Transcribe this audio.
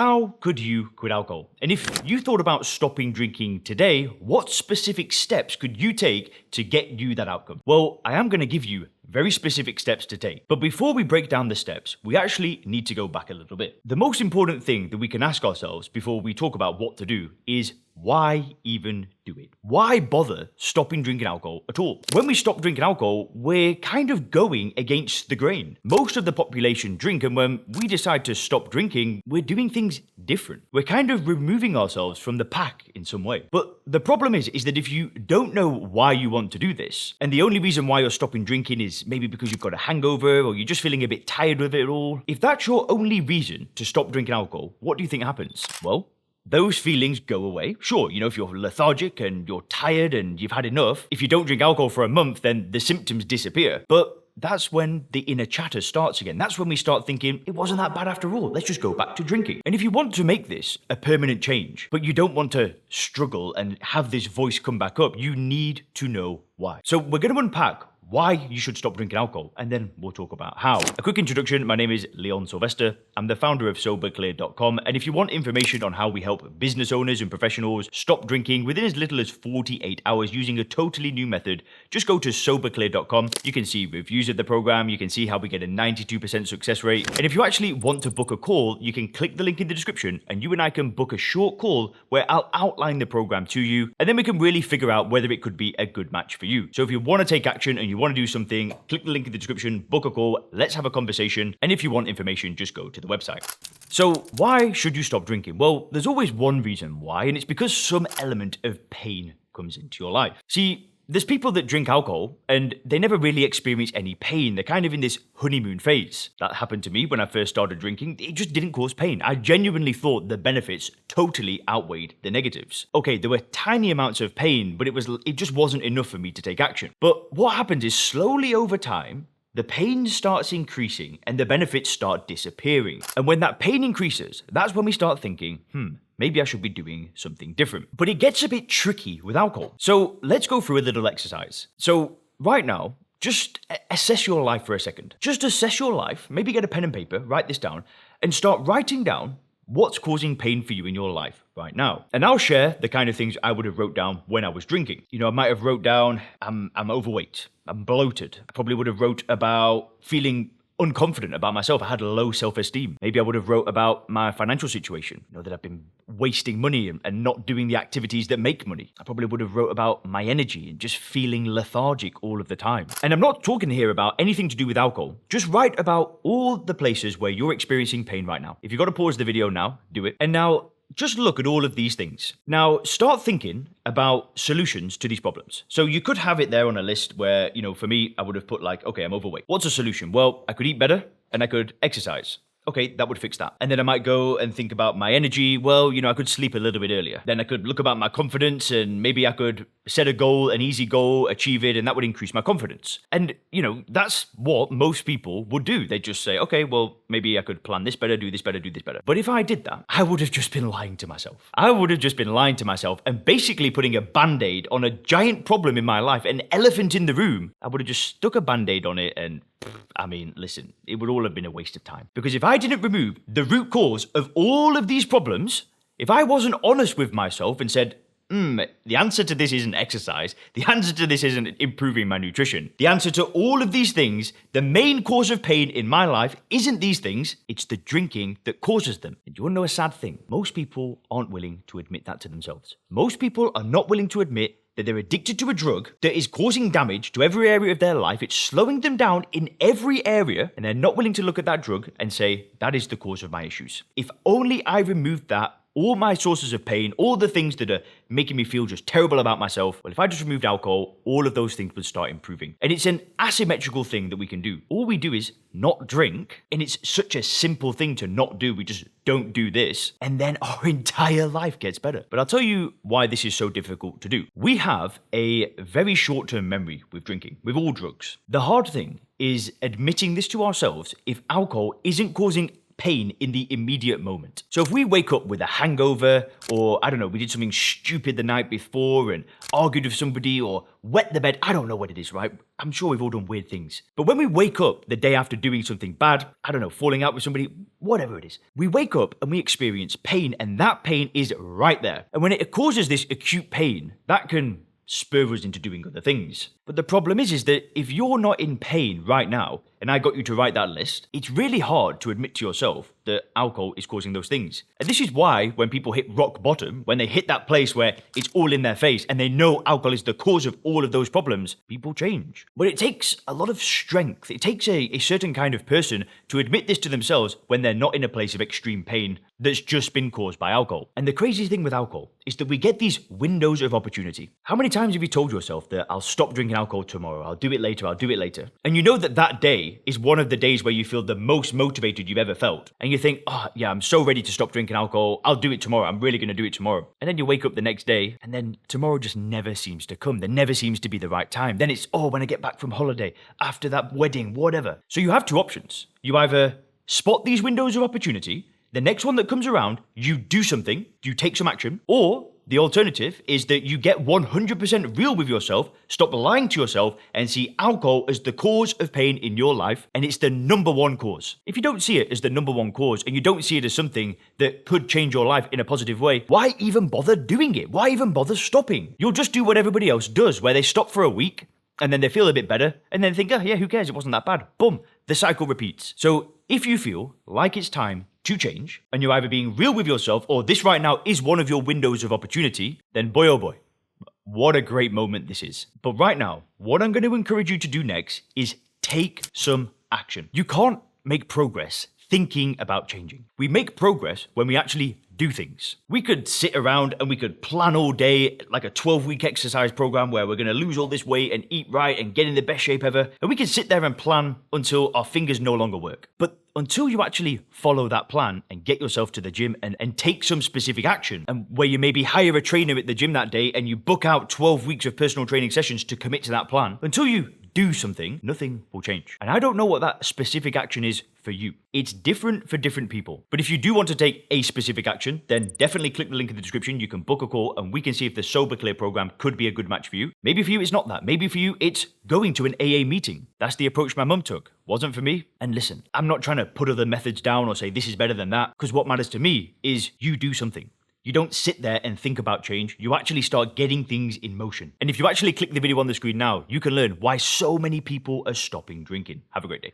How could you quit alcohol? And if you thought about stopping drinking today, what specific steps could you take to get you that outcome? Well, I am going to give you very specific steps to take. But before we break down the steps, we actually need to go back a little bit. The most important thing that we can ask ourselves before we talk about what to do is, why even do it? Why bother stopping drinking alcohol at all? When we stop drinking alcohol, we're kind of going against the grain. Most of the population drink, and when we decide to stop drinking, we're doing things different. We're kind of removing ourselves from the pack in some way. But the problem is that if you don't know why you want to do this, and the only reason why you're stopping drinking is maybe because you've got a hangover or you're just feeling a bit tired with it all, if that's your only reason to stop drinking alcohol, what do you think happens? Well, those feelings go away. Sure, if you're lethargic and you're tired and you've had enough, if you don't drink alcohol for a month, then the symptoms disappear. But that's when the inner chatter starts again. That's when we start thinking, it wasn't that bad after all. Let's just go back to drinking. And if you want to make this a permanent change, but you don't want to struggle and have this voice come back up, you need to know why. So we're going to unpack why you should stop drinking alcohol, and then we'll talk about how. A quick introduction, my name is Leon Sylvester. I'm the founder of SoberClear.com, and if you want information on how we help business owners and professionals stop drinking within as little as 48 hours using a totally new method, just go to SoberClear.com. You can see reviews of the program, you can see how we get a 92% success rate, and if you actually want to book a call, you can click the link in the description, and you and I can book a short call where I'll outline the program to you, and then we can really figure out whether it could be a good match for you. So if you want to take action and you want to do something, click the link in the description, book a call, let's have a conversation, and if you want information, just go to the website. So why should you stop drinking? Well, there's always one reason why, and it's because some element of pain comes into your life. See, there's people that drink alcohol and they never really experience any pain. They're kind of in this honeymoon phase. That happened to me when I first started drinking. It just didn't cause pain. I genuinely thought the benefits totally outweighed the negatives. Okay, there were tiny amounts of pain, but it just wasn't enough for me to take action. But what happens is slowly over time, the pain starts increasing and the benefits start disappearing. And when that pain increases, that's when we start thinking, maybe I should be doing something different. But it gets a bit tricky with alcohol. So let's go through a little exercise. So right now, just assess your life for a second. Just assess your life, maybe get a pen and paper, write this down, and start writing down what's causing pain for you in your life right now. And I'll share the kind of things I would have wrote down when I was drinking. I might have wrote down, I'm overweight, I'm bloated. I probably would have wrote about feeling unconfident about myself. I had low self-esteem. Maybe I would have wrote about my financial situation, that I've been wasting money and not doing the activities that make money. I probably would have wrote about my energy and just feeling lethargic all of the time. And I'm not talking here about anything to do with alcohol. Just write about all the places where you're experiencing pain right now. If you've got to pause the video now, do it. And now just look at all of these things. Now, start thinking about solutions to these problems. So you could have it there on a list where, for me, I would have put okay, I'm overweight. What's a solution? Well, I could eat better and I could exercise. Okay, that would fix that. And then I might go and think about my energy. Well, I could sleep a little bit earlier. Then I could look about my confidence and maybe I could set a goal, an easy goal, achieve it, and that would increase my confidence. And, that's what most people would do. They just say, okay, well, maybe I could plan this better, do this better, do this better. But if I did that, I would have just been lying to myself. I would have just been lying to myself and basically putting a band-aid on a giant problem in my life, an elephant in the room. I would have just stuck a band-aid on it and listen, it would all have been a waste of time. Because if I didn't remove the root cause of all of these problems, if I wasn't honest with myself and said, the answer to this isn't exercise, the answer to this isn't improving my nutrition, the answer to all of these things, the main cause of pain in my life isn't these things, it's the drinking that causes them. And you want to know a sad thing? Most people aren't willing to admit that to themselves. Most people are not willing to admit that they're addicted to a drug that is causing damage to every area of their life. It's slowing them down in every area, and they're not willing to look at that drug and say, that is the cause of my issues. If only I removed that, all my sources of pain, all the things that are making me feel just terrible about myself, well, if I just removed alcohol, all of those things would start improving. And it's an asymmetrical thing that we can do. All we do is not drink, and it's such a simple thing to not do. We just don't do this, and then our entire life gets better. But I'll tell you why this is so difficult to do. We have a very short-term memory with drinking, with all drugs. The hard thing is admitting this to ourselves if alcohol isn't causing pain in the immediate moment. So if we wake up with a hangover, or I don't know, we did something stupid the night before and argued with somebody or wet the bed, I don't know what it is, right? I'm sure we've all done weird things. But when we wake up the day after doing something bad, I don't know, falling out with somebody, whatever it is, we wake up and we experience pain, and that pain is right there. And when it causes this acute pain, that can spur us into doing other things. But the problem is that if you're not in pain right now, and I got you to write that list, it's really hard to admit to yourself that alcohol is causing those things. And this is why when people hit rock bottom, when they hit that place where it's all in their face and they know alcohol is the cause of all of those problems, people change. But it takes a lot of strength. It takes a certain kind of person to admit this to themselves when they're not in a place of extreme pain that's just been caused by alcohol. And the crazy thing with alcohol is that we get these windows of opportunity. How many times have you told yourself that I'll stop drinking alcohol tomorrow, I'll do it later, I'll do it later? And you know that that day is one of the days where you feel the most motivated you've ever felt. And you think, oh yeah, I'm so ready to stop drinking alcohol, I'll do it tomorrow, I'm really gonna do it tomorrow. And then you wake up the next day, and then tomorrow just never seems to come. There never seems to be the right time. Then it's, oh, when I get back from holiday, after that wedding, whatever. So you have two options. You either spot these windows of opportunity, the next one that comes around, you do something, you take some action, or the alternative is that you get 100% real with yourself, stop lying to yourself, and see alcohol as the cause of pain in your life, and it's the number one cause. If you don't see it as the number one cause, and you don't see it as something that could change your life in a positive way, why even bother doing it? Why even bother stopping? You'll just do what everybody else does, where they stop for a week, and then they feel a bit better, and then think, oh yeah, who cares? It wasn't that bad. Boom, the cycle repeats. So if you feel like it's time to change, and you're either being real with yourself, or this right now is one of your windows of opportunity, then boy oh boy, what a great moment this is. But right now, what I'm going to encourage you to do next is take some action. You can't make progress thinking about changing. We make progress when we actually do things. We could sit around and we could plan all day like a 12-week exercise program where we're going to lose all this weight and eat right and get in the best shape ever. And we can sit there and plan until our fingers no longer work. But until you actually follow that plan and get yourself to the gym and take some specific action, and where you maybe hire a trainer at the gym that day and you book out 12 weeks of personal training sessions to commit to that plan, until you do something, nothing will change. And I don't know what that specific action is for you. It's different for different people. But if you do want to take a specific action, then definitely click the link in the description. You can book a call and we can see if the Sober Clear program could be a good match for you. Maybe for you it's not that. Maybe for you it's going to an AA meeting. That's the approach my mum took. Wasn't for me. And listen, I'm not trying to put other methods down or say this is better than that, because what matters to me is you do something. You don't sit there and think about change, you actually start getting things in motion. And if you actually click the video on the screen now, you can learn why so many people are stopping drinking. Have a great day.